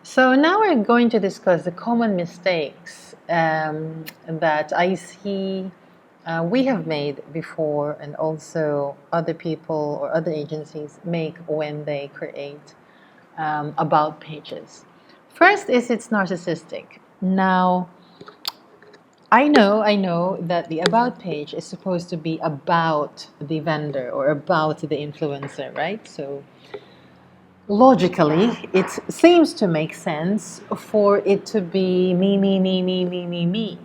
So now we're going to discuss the common mistakes that I see we have made before, and also other people or other agencies make when they create about pages. First is it's narcissistic. Now, I know that the about page is supposed to be about the vendor or about the influencer, right? So logically, it seems to make sense for it to be me, me, me, me, me, me, me.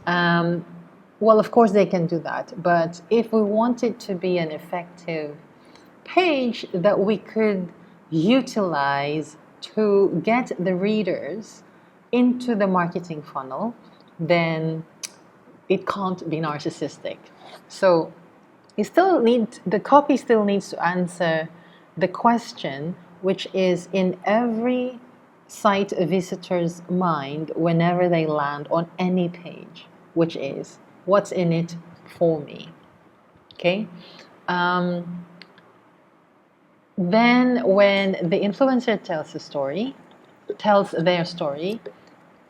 Um, well, of course, they can do that. But if we want it to be an effective page that we could utilize to get the readers into the marketing funnel, then it can't be narcissistic. So the copy still needs to answer the question, which is in every site visitor's mind whenever they land on any page, which is what's in it for me. Okay. Um, then when the influencer tells their story,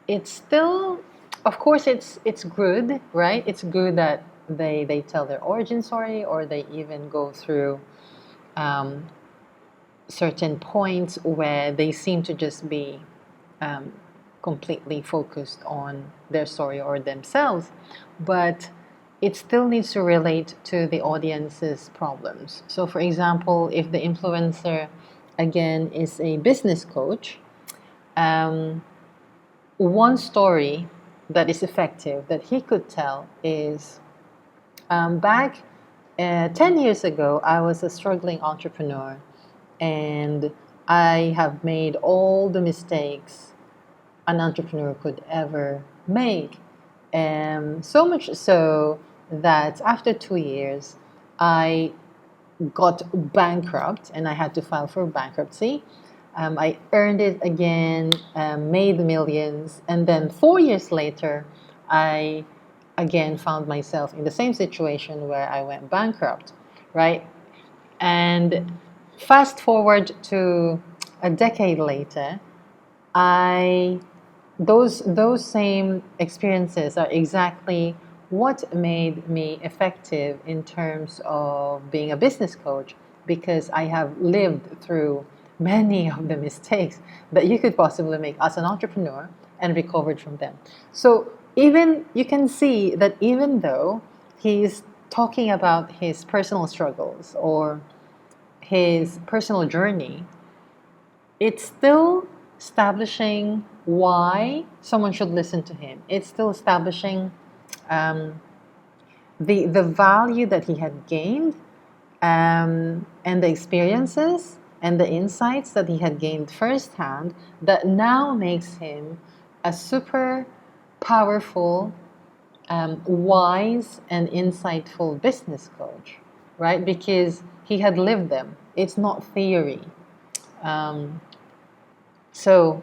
it's still, of course, it's good, right? It's good that they tell their origin story, or they even go through um, certain points where they seem to just be um, completely focused on their story or themselves, but it still needs to relate to the audience's problems. So, for example, if the influencer again is a business coach, um, one story that is effective that he could tell is back 10 years ago, I was a struggling entrepreneur, and I have made all the mistakes an entrepreneur could ever make. So much so that after 2 years, I got bankrupt and I had to file for bankruptcy. I earned it again, made millions, and then 4 years later, I again found myself in the same situation where I went bankrupt, right? And fast forward to a decade later, I those same experiences are exactly what made me effective in terms of being a business coach, because I have lived through many of the mistakes that you could possibly make as an entrepreneur and recovered from them. So even you can see that even though he's talking about his personal struggles or his personal journey, it's still establishing why someone should listen to him. It's still establishing um, the value that he had gained, and the experiences and the insights that he had gained firsthand that now makes him a super powerful, wise, and insightful business coach, right? Because he had lived them. It's not theory. Um, so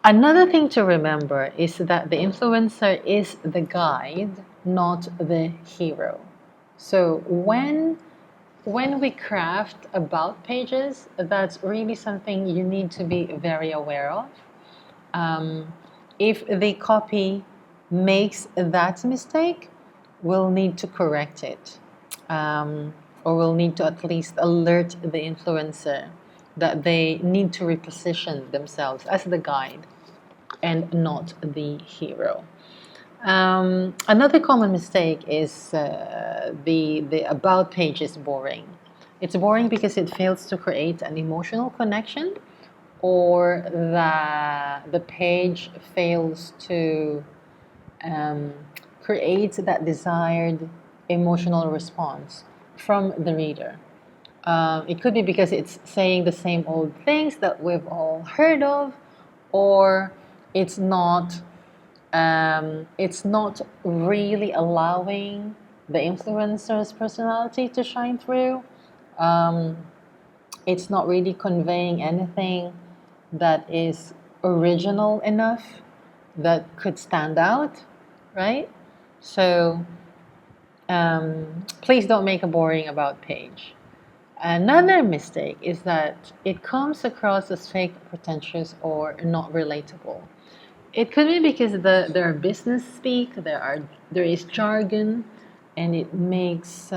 another thing to remember is that the influencer is the guide, not the hero. So when we craft about pages, that's really something you need to be very aware of. Um, if the copy makes that mistake, we'll need to correct it. Or we'll need to at least alert the influencer that they need to reposition themselves as the guide and not the hero. Another common mistake is the about page is boring. It's boring because it fails to create an emotional connection, or the page fails to um, create that desired emotional response from the reader. It could be because it's saying the same old things that we've all heard of, or it's not it's not really allowing the influencer's personality to shine through. Um, it's not really conveying anything that is original enough that could stand out, right? So please don't make a boring about page. Another mistake is that it comes across as fake, pretentious, or not relatable. It could be because there are business speak, there is jargon, and it makes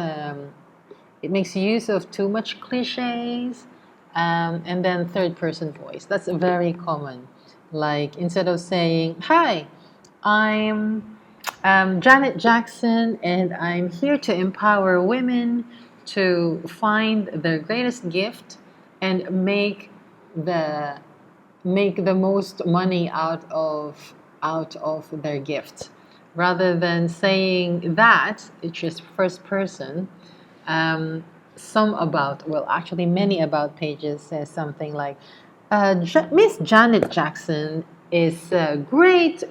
use of too much cliches, and then third person voice. That's very common. Like instead of saying, "Hi, I'm Janet Jackson, and I'm here to empower women to find their greatest gift and the make the most money out of their gift." Rather than saying that, it's just first person. um, actually many about pages says something like, Miss Janet Jackson is a great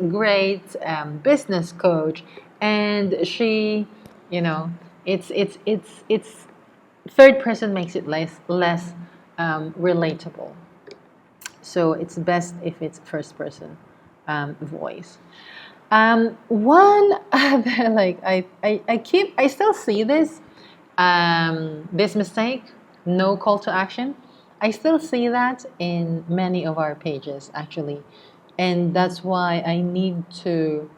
business coach, and she, you know, it's third person makes it less relatable. So it's best if it's first person voice. One other, like I still see this mistake, no call to action. I still see that in many of our pages actually, and that's why I need to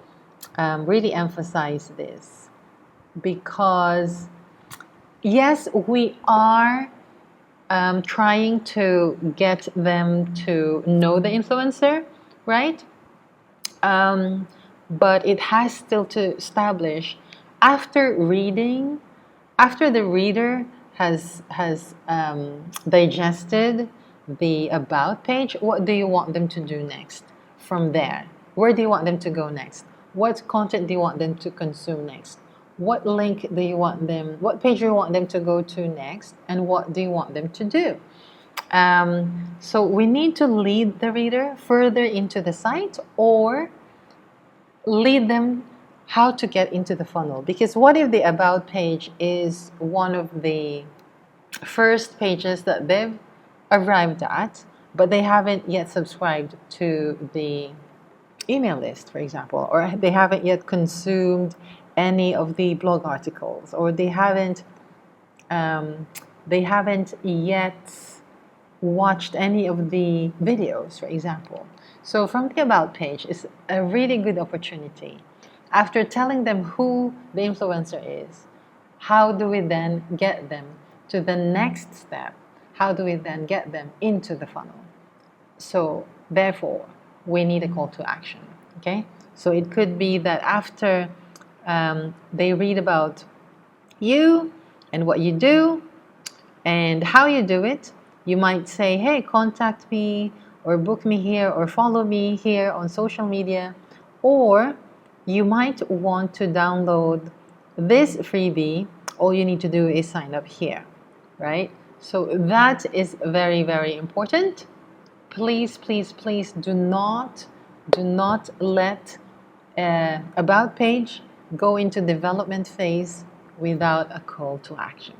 really emphasize this, because yes, we are trying to get them to know the influencer, right? Um, but it has still to establish after reading, after the reader has digested the about page. What do you want them to do next from there? Where do you want them to go next? What content do you want them to consume next? What link do you want them, what page do you want them to go to next, and what do you want them to do? So we need to lead the reader further into the site, or lead them how to get into the funnel. Because what if the about page is one of the first pages that they've arrived at, but they haven't yet subscribed to the email list, for example, or they haven't yet consumed any of the blog articles, or they haven't yet watched any of the videos, for example. So from the about page is a really good opportunity. After telling them who the influencer is, how do we then get them to the next step? How do we then get them into the funnel? So therefore, we need a call to action. Okay. So it could be that after they read about you and what you do and how you do it, you might say, hey, contact me or book me here or follow me here on social media. Or you might want to download this freebie. All you need to do is sign up here, right? So that is very, very important. Please, please, please do not let about page go into development phase without a call to action.